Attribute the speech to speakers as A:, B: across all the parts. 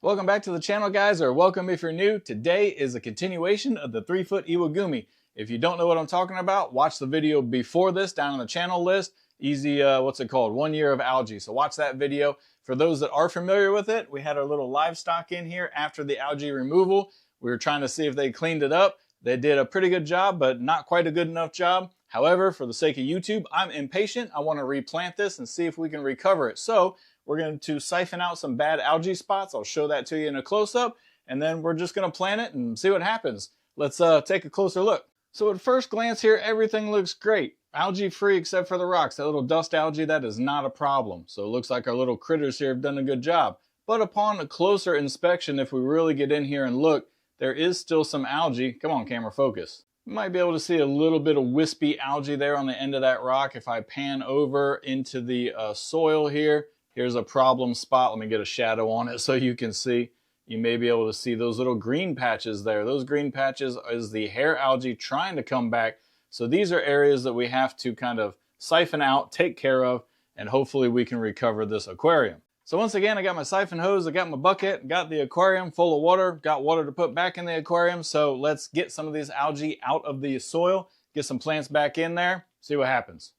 A: Welcome back to the channel, guys, or welcome if you're new. Today is a continuation of the 3-foot iwagumi. If you don't know what I'm talking about, watch the video before this down on the channel list. Easy, what's it called? 1 year of algae. So watch that video. For those that are familiar with it, we had our little livestock in here after the algae removal. We were trying to see if they cleaned it up. They did a pretty good job, but not quite a good enough job. However, for the sake of YouTube, I'm impatient. I want to replant this and see if we can recover it. So we're going to siphon out some bad algae spots. I'll show that to you in a close-up, and then we're just going to plant it and see what happens. Let's take a closer look. So at first glance here, everything looks great. Algae-free except for the rocks. That little dust algae, that is not a problem. So it looks like our little critters here have done a good job. But upon a closer inspection, if we really get in here and look, there is still some algae. Come on, camera, focus. You might be able to see a little bit of wispy algae there on the end of that rock. If I pan over into the soil here, here's a problem spot. Let me get a shadow on it so you can see. You may be able to see those little green patches there. Those green patches is the hair algae trying to come back. So these are areas that we have to kind of siphon out, take care of, and hopefully we can recover this aquarium. So once again, I got my siphon hose, I got my bucket, got the aquarium full of water, got water to put back in the aquarium. So let's get some of these algae out of the soil, get some plants back in there, see what happens.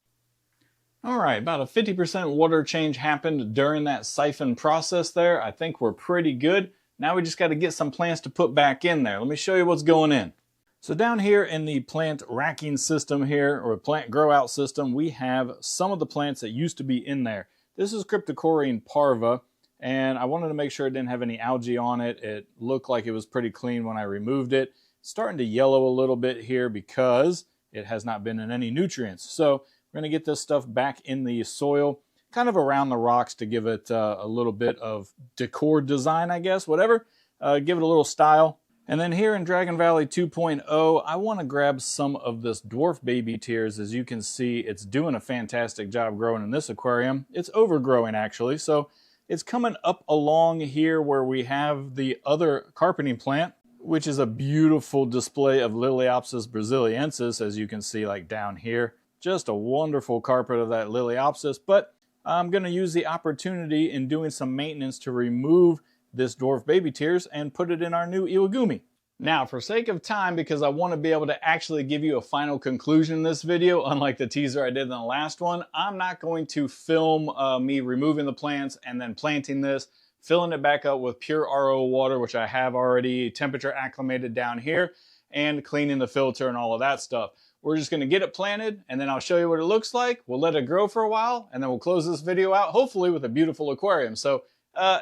A: All right, about a 50% water change happened during that siphon process there. I think we're pretty good. Now we just got to get some plants to put back in there. Let me show you what's going in. So down here in the plant racking system here, or plant grow out system, we have some of the plants that used to be in there. This is Cryptococcus parva, and I wanted to make sure it didn't have any algae on it. It looked like it was pretty clean when I removed it. It's starting to yellow a little bit here because it has not been in any nutrients. So we're going to get this stuff back in the soil, kind of around the rocks to give it a little bit of decor design, I guess, whatever. Give it a little style. And then here in Dragon Valley 2.0, I want to grab some of this dwarf baby tears. As you can see, it's doing a fantastic job growing in this aquarium. It's overgrowing actually, so it's coming up along here where we have the other carpeting plant, which is a beautiful display of Liliopsis brasiliensis, as you can see like down here. Just a wonderful carpet of that Liliopsis, but I'm going to use the opportunity in doing some maintenance to remove this dwarf baby tears and put it in our new iwagumi. Now, for sake of time, because I want to be able to actually give you a final conclusion in this video, unlike the teaser I did in the last one, I'm not going to film me removing the plants and then planting this, filling it back up with pure RO water, which I have already temperature acclimated down here, and cleaning the filter and all of that stuff. We're just going to get it planted, and then I'll show you what it looks like. We'll let it grow for a while, and then we'll close this video out, hopefully with a beautiful aquarium. So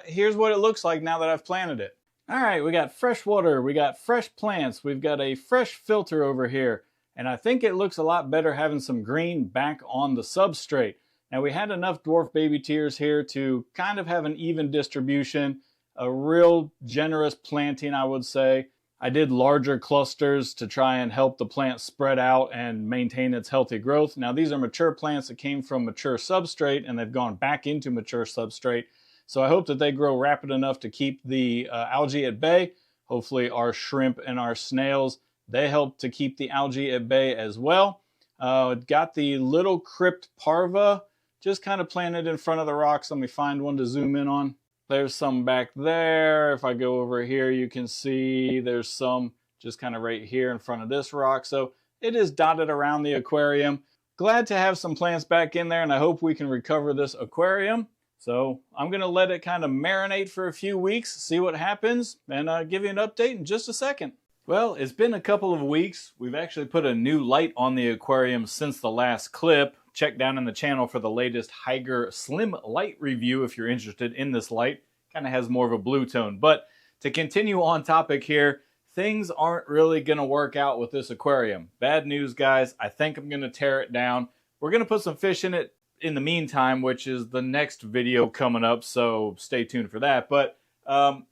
A: here's what it looks like now that I've planted it. All right, we got fresh water, we got fresh plants, we've got a fresh filter over here, and I think it looks a lot better having some green back on the substrate. Now we had enough dwarf baby tears here to kind of have an even distribution, a real generous planting, I would say. I did larger clusters to try and help the plant spread out and maintain its healthy growth. Now these are mature plants that came from mature substrate and they've gone back into mature substrate. So I hope that they grow rapid enough to keep the algae at bay. Hopefully our shrimp and our snails, they help to keep the algae at bay as well. Got the little crypt parva just kind of planted in front of the rocks. Let me find one to zoom in on. There's some back there. If I go over here, you can see there's some just kind of right here in front of this rock. So it is dotted around the aquarium. Glad to have some plants back in there, and I hope we can recover this aquarium. So I'm going to let it kind of marinate for a few weeks, see what happens, and give you an update in just a second. Well, it's been a couple of weeks. We've actually put a new light on the aquarium since the last clip. Check down in the channel for the latest Hygger Slim Light review if you're interested in this light. Kind of has more of a blue tone. But to continue on topic here, things aren't really going to work out with this aquarium. Bad news, guys. I think I'm going to tear it down. We're going to put some fish in it in the meantime, which is the next video coming up, so stay tuned for that. But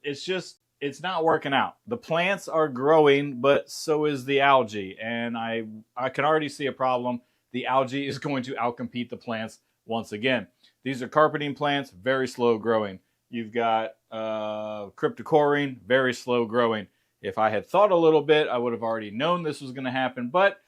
A: it's not working out. The plants are growing, but so is the algae, and I can already see a problem. The algae is going to outcompete the plants once again. These are carpeting plants, very slow growing. You've got Cryptococcus, very slow growing. If I had thought a little bit, I would have already known this was going to happen, but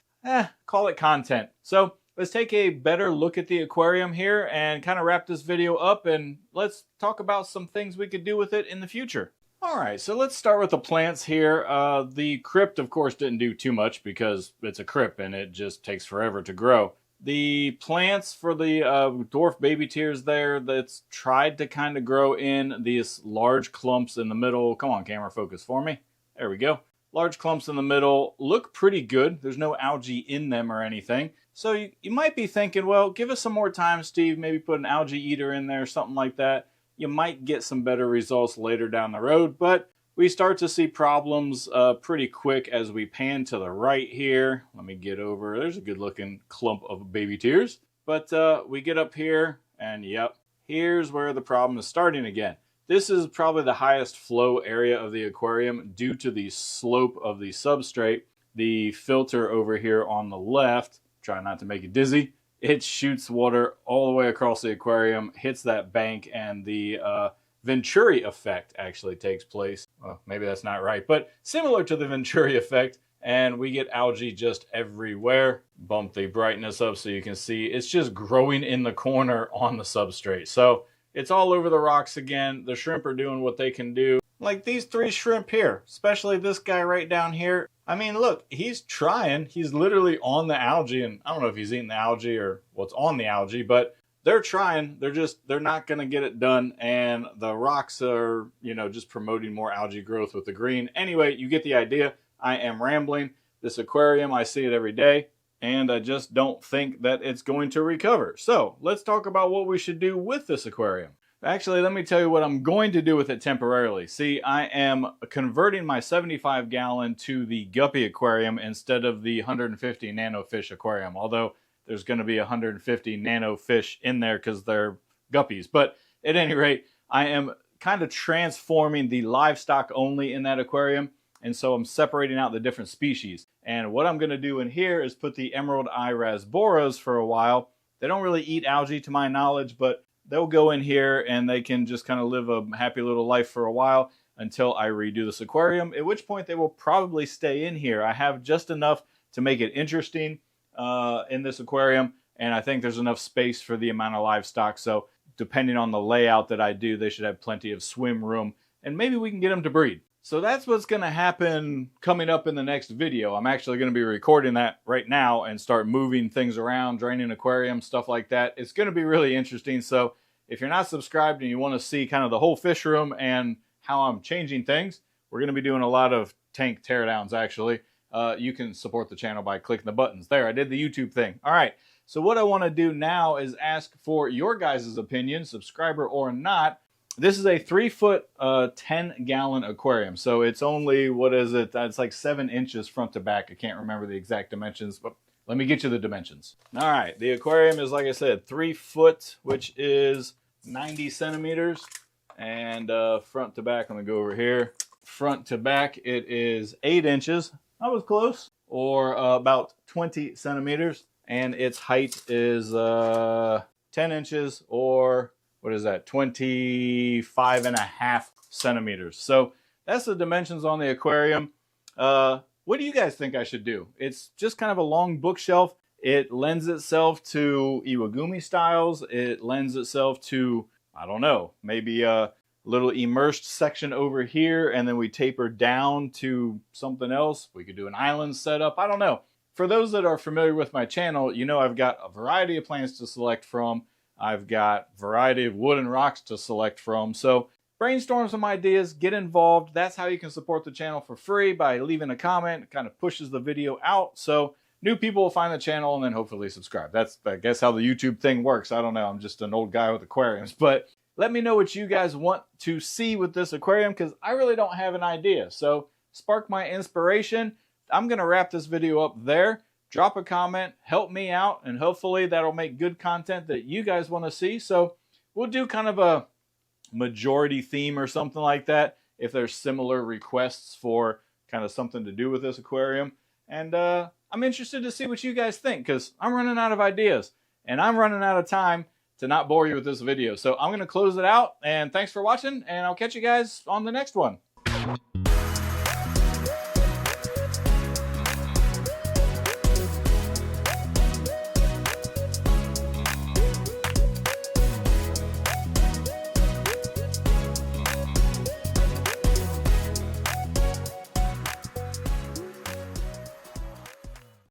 A: call it content. So let's take a better look at the aquarium here and kind of wrap this video up, and let's talk about some things we could do with it in the future. All right, so let's start with the plants here. The crypt, of course, didn't do too much because it's a crypt and it just takes forever to grow. The plants for the dwarf baby tears there, that's tried to kind of grow in these large clumps in the middle. Come on, camera, focus for me. There we go. Large clumps in the middle look pretty good. There's no algae in them or anything. So you might be thinking, well, give us some more time, Steve. Maybe put an algae eater in there, something like that. You might get some better results later down the road, but we start to see problems pretty quick as we pan to the right here. Let me get over. There's a good looking clump of baby tears. But we get up here and yep, here's where the problem is starting again. This is probably the highest flow area of the aquarium due to the slope of the substrate. The filter over here on the left, try not to make you dizzy, it shoots water all the way across the aquarium, hits that bank, and the Venturi effect actually takes place. Well, maybe that's not right, but similar to the Venturi effect, and we get algae just everywhere. Bump the brightness up so you can see it's just growing in the corner on the substrate. So it's all over the rocks again. The shrimp are doing what they can do. Like these 3 shrimp here, especially this guy right down here. I mean, look, he's trying. He's literally on the algae, and I don't know if he's eating the algae or what's on the algae, but they're trying. They're not going to get it done, and the rocks are, you know, just promoting more algae growth with the green. Anyway, you get the idea. I am rambling. This aquarium, I see it every day, and I just don't think that it's going to recover. So let's talk about what we should do with this aquarium. Actually, let me tell you what I'm going to do with it temporarily. See, I am converting my 75-gallon to the guppy aquarium instead of the 150 nano fish aquarium, although there's going to be 150 nano fish in there because they're guppies. But at any rate, I am kind of transforming the livestock only in that aquarium, and so I'm separating out the different species. And what I'm going to do in here is put the emerald eye rasboras for a while. They don't really eat algae to my knowledge, but they'll go in here and they can just kind of live a happy little life for a while until I redo this aquarium, at which point they will probably stay in here. I have just enough to make it interesting in this aquarium, and I think there's enough space for the amount of livestock, so depending on the layout that I do, they should have plenty of swim room, and maybe we can get them to breed. So that's what's going to happen coming up in the next video. I'm actually going to be recording that right now and start moving things around, draining aquariums, stuff like that. It's going to be really interesting. So if you're not subscribed and you want to see kind of the whole fish room and how I'm changing things, we're going to be doing a lot of tank teardowns actually. You can support the channel by clicking the buttons. There, I did the YouTube thing. All right, so what I want to do now is ask for your guys' opinion, subscriber or not. This is a 3-foot, 10-gallon aquarium. So it's only, what is it? It's like 7 inches front to back. I can't remember the exact dimensions, but let me get you the dimensions. All right, the aquarium is, like I said, 3 foot, which is 90 centimeters. And front to back, I'm gonna go over here. Front to back, it is 8 inches. I was close. Or about 20 centimeters. And its height is 10 inches, or what is that, 25.5 centimeters. So that's the dimensions on the aquarium. What do you guys think I should do? It's just kind of a long bookshelf. It lends itself to Iwagumi styles. It lends itself to, I don't know, maybe a little immersed section over here, and then we taper down to something else. We could do an island setup. I don't know. For those that are familiar with my channel, you know I've got a variety of plants to select from. I've got a variety of wood and rocks to select from. So brainstorm some ideas, get involved. That's how you can support the channel for free, by leaving a comment. It kind of pushes the video out, so new people will find the channel and then hopefully subscribe. That's, I guess, how the YouTube thing works. I don't know. I'm just an old guy with aquariums. But let me know what you guys want to see with this aquarium, because I really don't have an idea. So spark my inspiration. I'm going to wrap this video up there. Drop a comment, help me out, and hopefully that'll make good content that you guys want to see. So we'll do kind of a majority theme or something like that if there's similar requests for kind of something to do with this aquarium. And I'm interested to see what you guys think, because I'm running out of ideas and I'm running out of time to not bore you with this video. So I'm going to close it out, and thanks for watching, and I'll catch you guys on the next one.